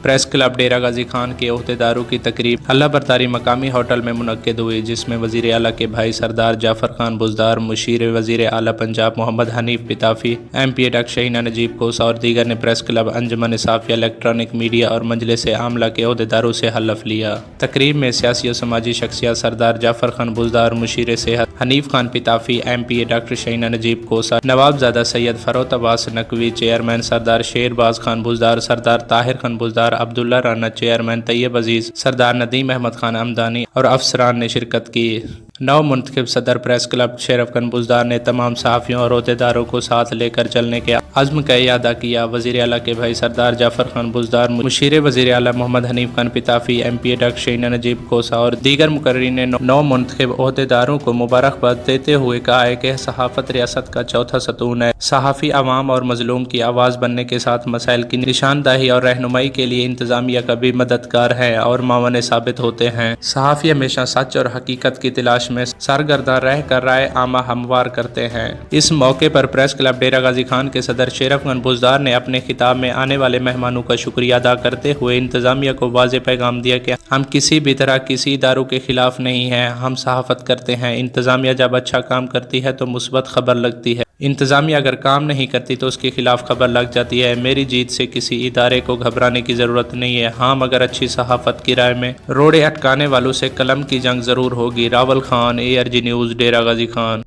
Press club डेरा गाजी खान के ओहदेदारों की तकरीब अल्लाह बरतारी मकामी होटल में मुनक्किद हुई, जिसमें वजीर आला के भाई सरदार जाफर खान बुजदार, मुशीर वजीर आला पंजाब मोहम्मद हनीफ पिताफी, MP डॉक्टर शहीना नजीब कोसा और दीगर ने प्रेस क्लब अंजुमन साफिया, इलेक्ट्रॉनिक मीडिया और मजलिस आमला के ओहदेदारों से हलफ लिया। तकरीब में सियासी और समाजी शख्सियत सरदार जाफर खान बुजदार, मुशीर सेहत हनीफ खान पिताफी, MP डॉक्टर शहीना नजीब कोसा, नवाबजादा सैयद फरोत अब्बास नकवी, चेयरमैन सरदार शेरबाज खान बुजदार, सरदार ताहिर खान बुजदार, अब्दुल्ला राना चेयरमैन, तैयब अजीज, सरदार नदीम अहमद खान अमदानी और अफसरान ने शिरकत की। नव मुंतखब सदर प्रेस क्लब शेरफ खान बुजदार ने तमाम सहाफ़ियों और ओहदेदारों को साथ लेकर चलने के अज़्म का इयादा किया। वज़ीर आला के भाई सरदार जाफर खान बुजदार, मुशीर वज़ीर आला मोहम्मद हनीफ खान पिताफी, MP डॉक्टर शहीना नजीब कोसा और दीगर मुकर्रीन ने नव मुंतखब ओहदेदारों को मुबारकबाद देते हुए कहा है कि सहाफ़त रियासत का चौथा सतून है। सहाफ़ी अवाम और मजलूम की आवाज़ बनने के साथ मसाइल की निशानदाही और रहनुमाई के लिए इंतज़ामिया का भी मददगार है और मावन साबित होते हैं। सहाफ़ी हमेशा सच और हकीकत की तलाश में सरगर्दा रह कर राय आमा हमवार करते हैं। इस मौके पर प्रेस क्लब डेरा गाजी खान के सदर शेरफ खान बुजदार ने अपने खिताब में आने वाले मेहमानों का शुक्रिया अदा करते हुए इंतजामिया को वाज़ेह पैगाम दिया कि हम किसी भी तरह किसी इदारों के खिलाफ नहीं हैं, हम सहाफ़त करते हैं। इंतजामिया जब अच्छा काम करती है तो मुस्बत खबर लगती है, इंतजामिया अगर काम नहीं करती तो उसके खिलाफ खबर लग जाती है। मेरी जीत से किसी इदारे को घबराने की ज़रूरत नहीं है। हाँ, मगर अच्छी सहाफ़त की राय में रोड़े अटकाने वालों से कलम की जंग ज़रूर होगी। रावल खान, ARG न्यूज़, डेरा गाजी खान।